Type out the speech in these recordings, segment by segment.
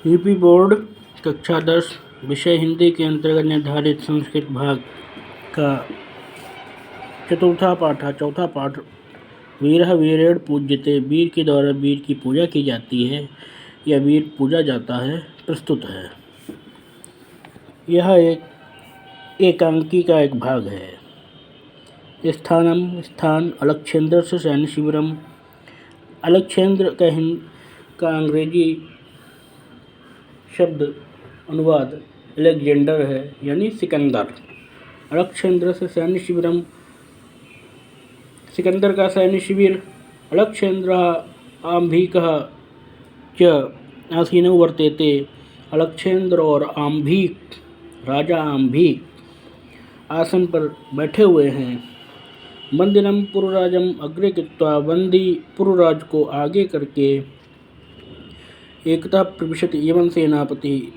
UP board कक्षा 10 विषय हिंदी के अंतर्गत निर्धारित संस्कृत भाग का चौथा पाठ वीरः वीरेण पूज्यते। वीर के द्वारा वीर की पूजा की जाती है या वीर पूजा जाता है प्रस्तुत है। यह एक एकांकी का एक भाग है। स्थान अलक्षेंद्र से सैन्य शिविरम। अलक्षेंद्र का अंग्रेजी शब्द अनुवाद अलेक्जेंडर है, यानी सिकंदर। अलक्षेंद्र से सैन्य शिविरम, सिकंदर का सैन्य शिविर। अलक्षेंद्र आंभिकः च आसीनो वर्तेते। अलक्षेंद्र और आंभिक, राजा आंभिक आसन पर बैठे हुए हैं। बंदिनम पुरुराजम अग्रे कृत्वा, बंदी पुरुराज को आगे करके। एकतः प्रविशति यवन सेनापति,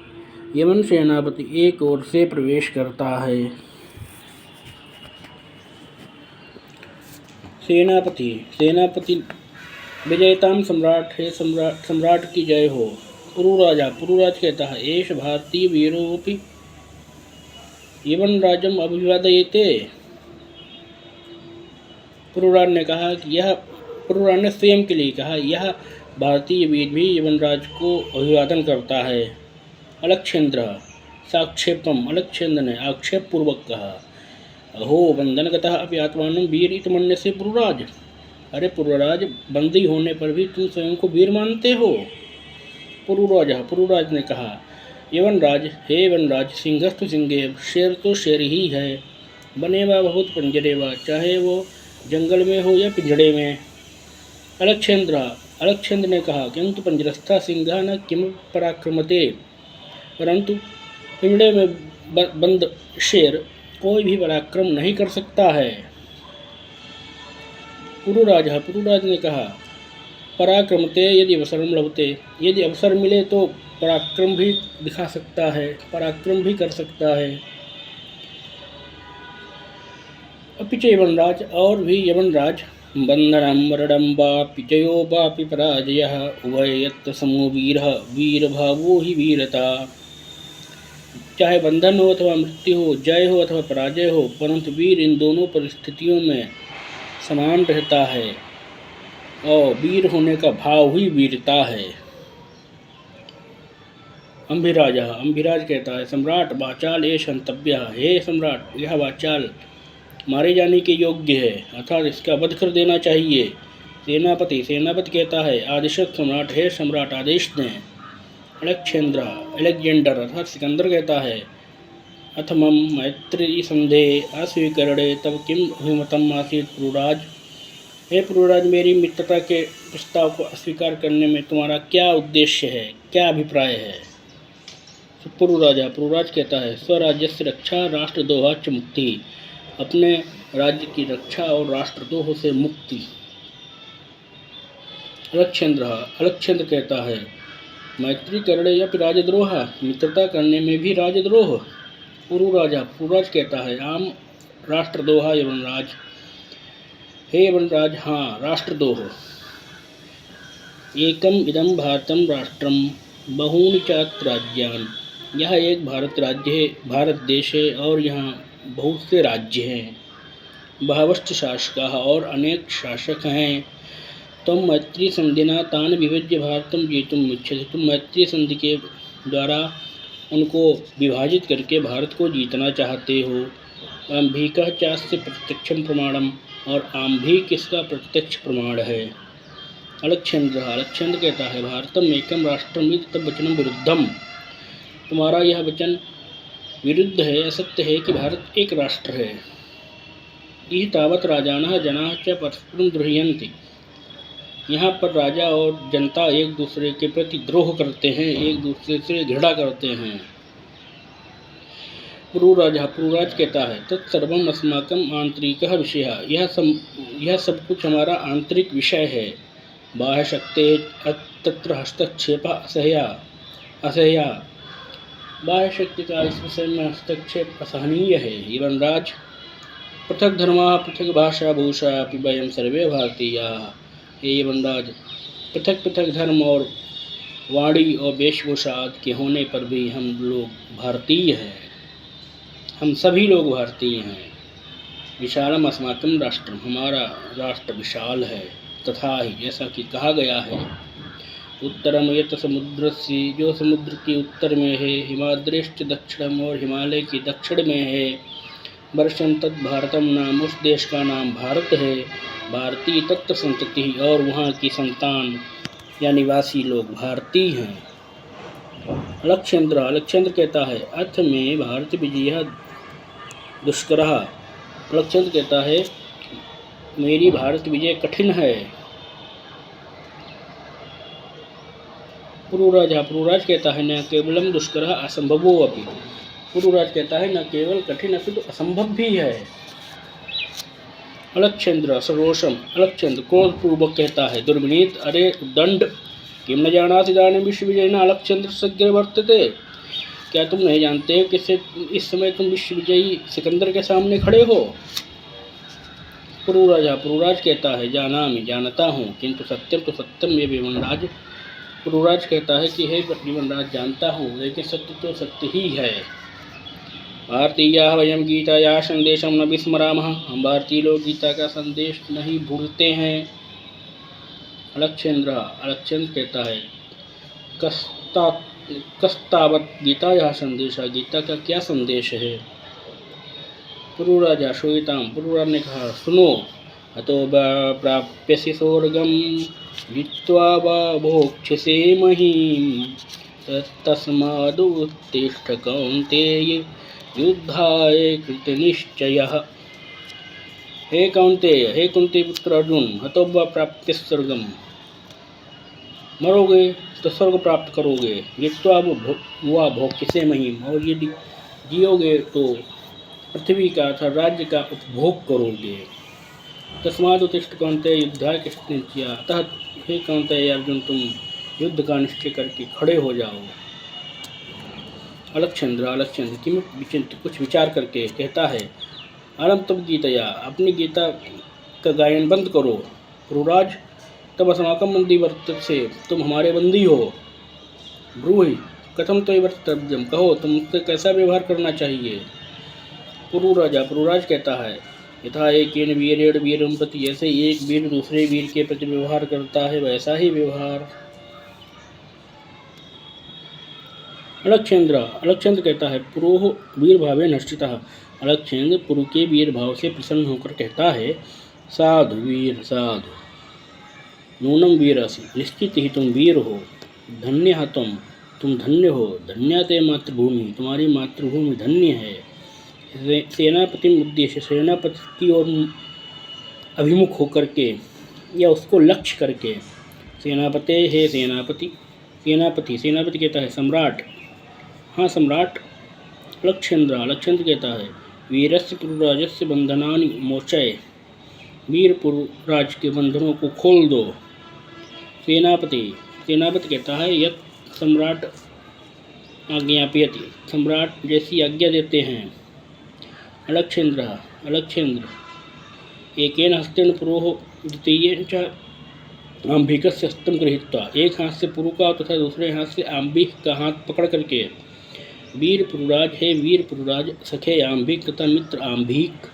यवन सेनापति एक ओर से प्रवेश करता है। सेनापति विजयताम सम्राट, है सम्राट की जय हो। पुरुराज कहता है एष भारतीय वीरोपि यवन राजम अभिवादयते। पुरुराज ने कहा कि पुरुराज ने स्वयं के लिए कहा, यह भारतीय वीर भी यवनराज को अभिवादन करता है। अलक्षेंद्र साक्षेपम, अलक्षेंद्र ने आक्षेप पूर्वक कहा, अहो बंधनगतः अपि आत्मानं वीर इति मन्यसे पुरुराज। अरे पुरुराज, बंदी होने पर भी तुम स्वयं को वीर मानते हो। पुरुराज ने कहा, यवनराज, हे यवनराज, सिंहस्तु सिंहेव, शेर तो शेर ही है। बने वा बहुत पंजरे वा, चाहे वो जंगल में हो या पिंजड़े में। अलक्षेंद्र ने कहा, किंतु पंजरस्था सिंह न किम पराक्रमते, परंतु पिंजड़े में बंद शेर कोई भी पराक्रम नहीं कर सकता है। पुरुराज ने कहा, पराक्रमते यदि अवसरम लभते, यदि अवसर मिले तो पराक्रम भी दिखा सकता है, पराक्रम भी कर सकता है। अपिच यवनराज, और भी यवनराज, बंधनम मरणम वापि जयो वापि पराजयः, उभय यत्र समो वीरः, वीर भावो ही वीरता। चाहे बंधन हो अथवा मृत्यु हो, जय हो अथवा पराजय हो, परंतु वीर इन दोनों परिस्थितियों में समान रहता है और वीर होने का भाव ही वीरता है। अंभिराज कहता है, सम्राट वाचाल एष हन्तव्यः, हे सम्राट, यह वाचाल मारे जाने के योग्य है, अर्थात इसका वध कर देना चाहिए। सेनापति कहता है, आदेशक सम्राट, है सम्राट, आदेश दें। अलेक्जेंडर अर्थात सिकंदर कहता है, अथ मम मैत्री संधे अस्वीकरणे तब किम अभिमतम आसीत् पुरुराज। हे पुरुराज, मेरी मित्रता के प्रस्ताव को अस्वीकार करने में तुम्हारा क्या उद्देश्य है, क्या अभिप्राय है। पुरुराज कहता है, स्वराज्यस्य रक्षा राष्ट्रद्रोहा च मुक्ति, अपने राज्य की रक्षा और राष्ट्रद्रोह से मुक्ति। अलक्षेंद्र कहता है, मैत्री करणे या राजद्रोह, मित्रता करने में भी राजद्रोह। पुरुराज कहता है, आम राष्ट्रद्रोह यवनराज, हे यवनराज, हाँ राष्ट्रद्रोह। एकम इदम भारतम राष्ट्रम बहूनि चात्र राज्यान, यह एक भारत राज्य है, भारत देश है और यहाँ बहुत से राज्य हैं। बहवश्च शासकाः, और अनेक शासक हैं। तुम मैत्री संधिना तान विभज्य भारतम जेतुम इच्छति, तुम मैत्री संधि के द्वारा उनको विभाजित करके भारत को जीतना चाहते हो। आंभिकः चास्य प्रत्यक्षम प्रमाणम, और आंभिक इसका प्रत्यक्ष प्रमाण है। अलक्षेंद्र कहता है, भारतम एकम राष्ट्रम इति तब वचनम विरुद्धम, तुम्हारा यह वचन विरुद्ध है, असत्य है कि भारत एक राष्ट्र है। यह तावत राजानः जनाः च परस्परं द्रोहयन्ति, यहाँ पर राजा और जनता एक दूसरे के प्रति द्रोह करते हैं, एक दूसरे से घृणा करते हैं। पुरुराज कहता है, तत्सर्वम अस्माकम आंतरिकः विषयः, यह सब कुछ हमारा आंतरिक विषय है। बाह्य शक्ति तत्र हस्तक्षेपः असह्या, बाह्य शक्ति का इस विषय में हस्तक्षेप असहनीय है। यवनराज, पृथक धर्मा पृथक भाषा भूषा अपि वयम सर्वे भारतीयाः, हे यवनराज, पृथक धर्म और वाणी और वेशभूषा आदि के होने पर भी हम लोग भारतीय हैं, हम सभी लोग भारतीय हैं। विशालम अस्माकं राष्ट्रम, हमारा राष्ट्र विशाल है। तथा ही जैसा कि कहा गया है, उत्तरम यत समुद्र से, जो समुद्र के उत्तर में है, हिमाद्रेश्च दक्षिणम, और हिमालय की दक्षिण में है, वर्षम तत् भारतम नाम, उस देश का नाम भारत है। भारतीय तत्व संतति, और वहाँ की संतान या निवासी लोग भारतीय हैं। अलक्षेंद्र, अलक्षेंद्र कहता है अर्थ में भारत विजय दुष्करः। अलक्षेंद्र कहता है मेरी भारत विजय कठिन है। पुरुराज, पुरुराज कहता है न केवलम दुष्करः असंभवो अपि। पुरुराज कहता है न केवल कठिन अपितु असंभव भी है। अलक्षेंद्र सरोषम, अलक्षेंद्र क्रोधपूर्वक कहता है दुर्विनीत, अरे दंड, किम न जानाति इदानीं विश्वविजयिनः अलक्षेंद्र सज्ञ वर्तते। क्या तुम नहीं जानते हो कि इस समय तुम विश्वविजयी सिकंदर के सामने खड़े हो। पुरुराज कहता है जानामि, जानता हूँ, किंतु सत्यम तो सत्यम ये विमनराज। पुरुराज कहता है कि हे विमनराज, जानता हूँ, लेकिन सत्य तो सत्य ही है। भारतीयाः वयं गीतायाः संदेशं न विस्मरामः, हम भारतीय लोग गीता का संदेश नहीं भूलते हैं। अलक्षेंद्र कहता है कस्तावत गीतायाः संदेशः, गीता का क्या संदेश है। पुरुराजा श्रूयताम, पुरुराज ने कहा सुनो, अतो प्राप्यसि स्वर्गं जित्वा वा भोक्ष्यसे महीम्, तस्मादुत्तिष्ठ कौन्तेय युद्धाय कृतनिश्चयः। हे कौन्तेय, हे कुंती पुत्र अर्जुन, हतो वा प्राप्य स्वर्गम, मरोगे तो स्वर्ग प्राप्त करोगे, जित्वा वा भोक्ष्यसे महीम्, और यदि जियोगे तो पृथ्वी का अर्थात राज्य का उपभोग करोगे। तस्मात् उत्तिष्ठ कौन्तेय युद्धाय कृतनिश्चयः, अतः हे कौन्तेय अर्जुन, तुम युद्ध का निश्चय करके खड़े हो जाओ। अलक्षेंद्र किम कुछ विचार करके कहता है आरम तब गीतया, अपनी गीता का गायन बंद करो। पुरुराज, तब अस्माकं बंदी वर्तते, तुम हमारे बंदी हो। ब्रूहि कथम तो वर्तव्यम, कहो तुमसे कैसा व्यवहार करना चाहिए। पुरुराज कहता है यथा एकेन वीरेण वीरं प्रति, जैसे एक वीर दूसरे वीर के प्रति व्यवहार करता है वैसा ही व्यवहार। अलक्षेंद्र कहता है पुरोह वीर भावे नश्चितः, अलक्षेंद्र पुरु के वीर भाव से प्रसन्न होकर कहता है साधु वीर साधु, नूनम वीरसि, निश्चित ही तुम वीर हो। धन्य तुम धन्य हो। धन्यते मातृभूमि, तुम्हारी मातृभूमि धन्य है। सेनापति उद्देश्य, सेनापति की ओर अभिमुख होकर के या उसको लक्ष्य करके। सेनापते है सेनापति, सेनापति कहता है सम्राट, हाँ सम्राट। अलक्षेंद्र कहता है वीरस्य पुरुराजस्य बंधनानि मोचय, वीर पुरुराज के बंधनों को खोल दो। सेनापति कहता है यत् सम्राट आज्ञापयति, सम्राट जैसी आज्ञा देते हैं। अलक्षेंद्र एकेन हस्तेन पुरोह द्वितीयेन च आंभिकस्य हस्तं गृहीत्वा, एक हाथ से पुरु का तथा दूसरे हाथ से आंबिक का हाथ पकड़ करके। वीर पुरुराज है वीर पुरुराज, सखे आंभिक तथा मित्र आंभिक।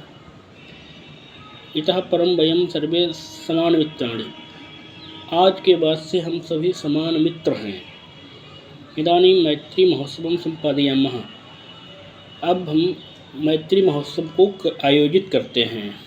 इतः परम वयम सर्वे समान मित्राणि, आज के बाद से हम सभी समान मित्र हैं। इदानीं मैत्री महोत्सवं संपादयामः, अब हम मैत्री महोत्सव को आयोजित करते हैं।